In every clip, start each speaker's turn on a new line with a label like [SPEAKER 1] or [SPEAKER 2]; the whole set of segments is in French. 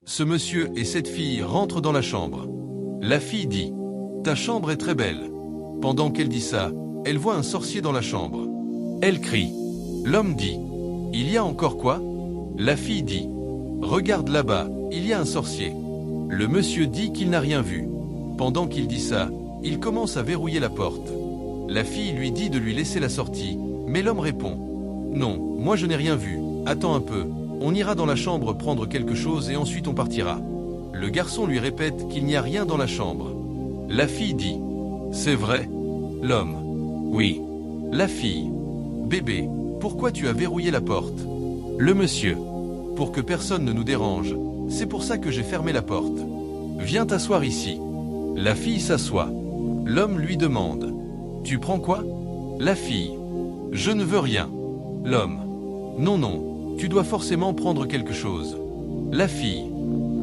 [SPEAKER 1] ce monsieur et cette fille rentrent dans la chambre. La fille dit, ta chambre est très belle. Pendant qu'elle dit ça, elle voit un sorcier dans la chambre. Elle crie. L'homme dit, il y a encore quoi? La fille dit, regarde là-bas, il y a un sorcier. Le monsieur dit qu'il n'a rien vu. Pendant qu'il dit ça, il commence à verrouiller la porte. La fille lui dit de lui laisser la sortie, mais l'homme répond, non, moi je n'ai rien vu, attends un peu, on ira dans la chambre prendre quelque chose et ensuite on partira. Le garçon lui répète qu'il n'y a rien dans la chambre. La fille dit, c'est vrai? L'homme, oui. La fille, bébé, pourquoi tu as verrouillé la porte? Le monsieur, pour que personne ne nous dérange, c'est pour ça que j'ai fermé la porte. Viens t'asseoir ici. La fille s'assoit. L'homme lui demande, tu prends quoi? La fille, je ne veux rien. L'homme, non, non, tu dois forcément prendre quelque chose. La fille,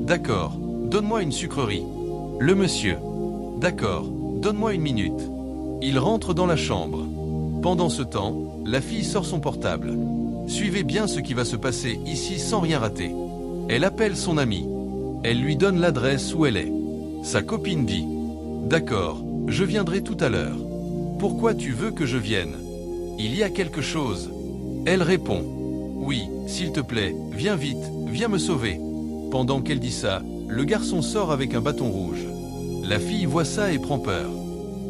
[SPEAKER 1] d'accord, donne-moi une sucrerie. Le monsieur, d'accord, donne-moi une minute. Il rentre dans la chambre. Pendant ce temps, la fille sort son portable. Suivez bien ce qui va se passer ici sans rien rater. Elle appelle son amie. Elle lui donne l'adresse où elle est. Sa copine dit, d'accord, je viendrai tout à l'heure. Pourquoi tu veux que je vienne? Il y a quelque chose. Elle répond, oui, s'il te plaît, viens vite, viens me sauver. Pendant qu'elle dit ça, le garçon sort avec un bâton rouge. La fille voit ça et prend peur.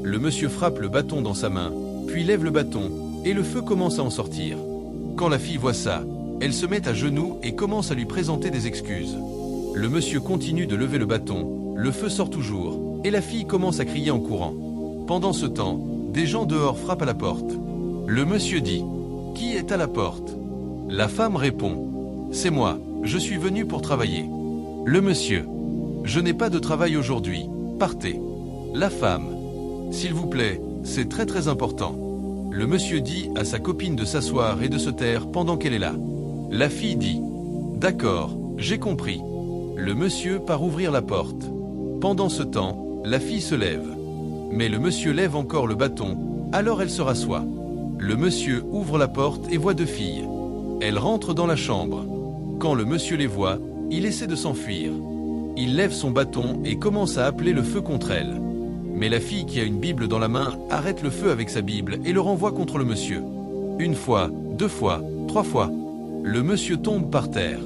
[SPEAKER 1] Le monsieur frappe le bâton dans sa main, puis lève le bâton, et le feu commence à en sortir. Quand la fille voit ça, elle se met à genoux et commence à lui présenter des excuses. Le monsieur continue de lever le bâton, le feu sort toujours, et la fille commence à crier en courant. Pendant ce temps, des gens dehors frappent à la porte. Le monsieur dit, qui est à la porte? La femme répond, c'est moi, je suis venu pour travailler. Le monsieur, je n'ai pas de travail aujourd'hui, partez. La femme, s'il vous plaît, c'est très important. Le monsieur dit à sa copine de s'asseoir et de se taire pendant qu'elle est là. La fille dit, d'accord, j'ai compris. Le monsieur part ouvrir la porte. Pendant ce temps, la fille se lève. Mais le monsieur lève encore le bâton, alors elle se rassoit. Le monsieur ouvre la porte et voit deux filles. Elles rentrent dans la chambre. Quand le monsieur les voit, il essaie de s'enfuir. Il lève son bâton et commence à appeler le feu contre elles. Mais la fille qui a une Bible dans la main arrête le feu avec sa Bible et le renvoie contre le monsieur. Une fois, deux fois, trois fois. Le monsieur tombe par terre.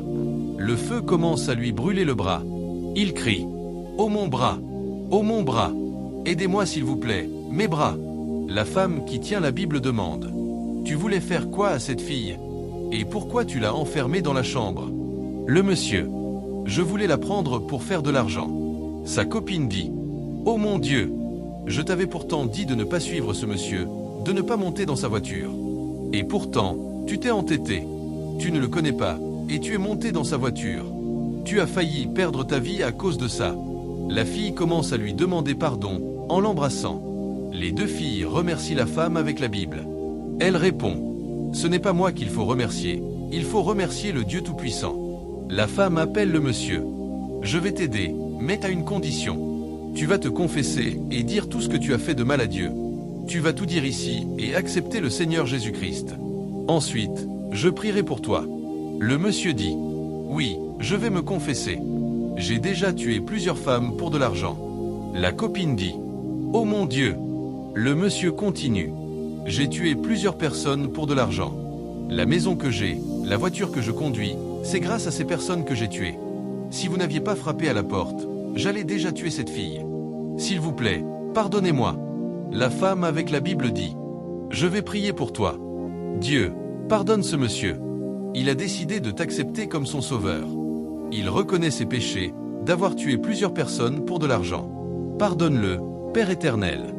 [SPEAKER 1] Le feu commence à lui brûler le bras. Il crie, « Oh mon bras! Oh mon bras! Aidez-moi s'il vous plaît, mes bras !» La femme qui tient la Bible demande, « Tu voulais faire quoi à cette fille? Et pourquoi tu l'as enfermée dans la chambre ?» Le monsieur, « Je voulais la prendre pour faire de l'argent. » Sa copine dit, « Oh mon Dieu! Je t'avais pourtant dit de ne pas suivre ce monsieur, de ne pas monter dans sa voiture. Et pourtant, tu t'es entêté. Tu ne le connais pas, et tu es monté dans sa voiture. Tu as failli perdre ta vie à cause de ça. » La fille commence à lui demander pardon en l'embrassant. Les deux filles remercient la femme avec la Bible. Elle répond, « Ce n'est pas moi qu'il faut remercier, il faut remercier le Dieu Tout-Puissant. » La femme appelle le monsieur. « Je vais t'aider, mais à une condition. Tu vas te confesser et dire tout ce que tu as fait de mal à Dieu. Tu vas tout dire ici et accepter le Seigneur Jésus-Christ. Ensuite, je prierai pour toi. » Le monsieur dit, « Oui, je vais me confesser. J'ai déjà tué plusieurs femmes pour de l'argent. » La copine dit, « Oh mon Dieu !» Le monsieur continue, « J'ai tué plusieurs personnes pour de l'argent. La maison que j'ai, la voiture que je conduis, c'est grâce à ces personnes que j'ai tuées. Si vous n'aviez pas frappé à la porte, j'allais déjà tuer cette fille. S'il vous plaît, pardonnez-moi. » La femme avec la Bible dit, « Je vais prier pour toi. Dieu, pardonne ce monsieur. Il a décidé de t'accepter comme son sauveur. Il reconnaît ses péchés, d'avoir tué plusieurs personnes pour de l'argent. Pardonne-le, Père éternel.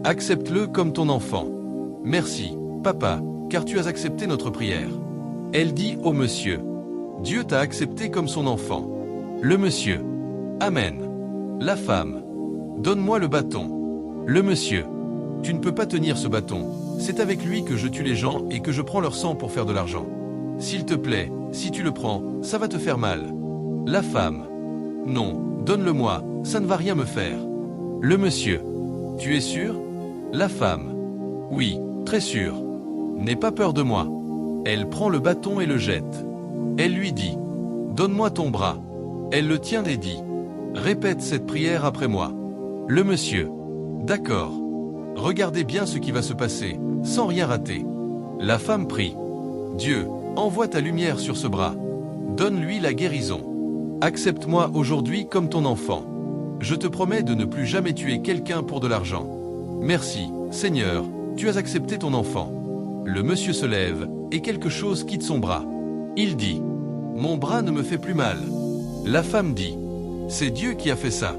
[SPEAKER 1] Accepte-le comme ton enfant. Merci, papa, car tu as accepté notre prière. » Elle dit au monsieur, « Dieu t'a accepté comme son enfant. » Le monsieur, « Amen. » La femme, « Donne-moi le bâton. » Le monsieur, « Tu ne peux pas tenir ce bâton. C'est avec lui que je tue les gens et que je prends leur sang pour faire de l'argent. S'il te plaît, si tu le prends, ça va te faire mal. » La femme, « Non, donne-le-moi, ça ne va rien me faire. » Le monsieur, « Tu es sûr? » La femme, « Oui, très sûr. N'aie pas peur de moi. » Elle prend le bâton et le jette. Elle lui dit, « Donne-moi ton bras. » Elle le tient et dit, « Répète cette prière après moi. » Le monsieur, « D'accord. Regardez bien ce qui va se passer, sans rien rater. » La femme prie, « Dieu, envoie ta lumière sur ce bras. Donne-lui la guérison. Accepte-moi aujourd'hui comme ton enfant. Je te promets de ne plus jamais tuer quelqu'un pour de l'argent. Merci, Seigneur, tu as accepté ton enfant. » Le monsieur se lève, et quelque chose quitte son bras. Il dit, « Mon bras ne me fait plus mal. » La femme dit, « C'est Dieu qui a fait ça. »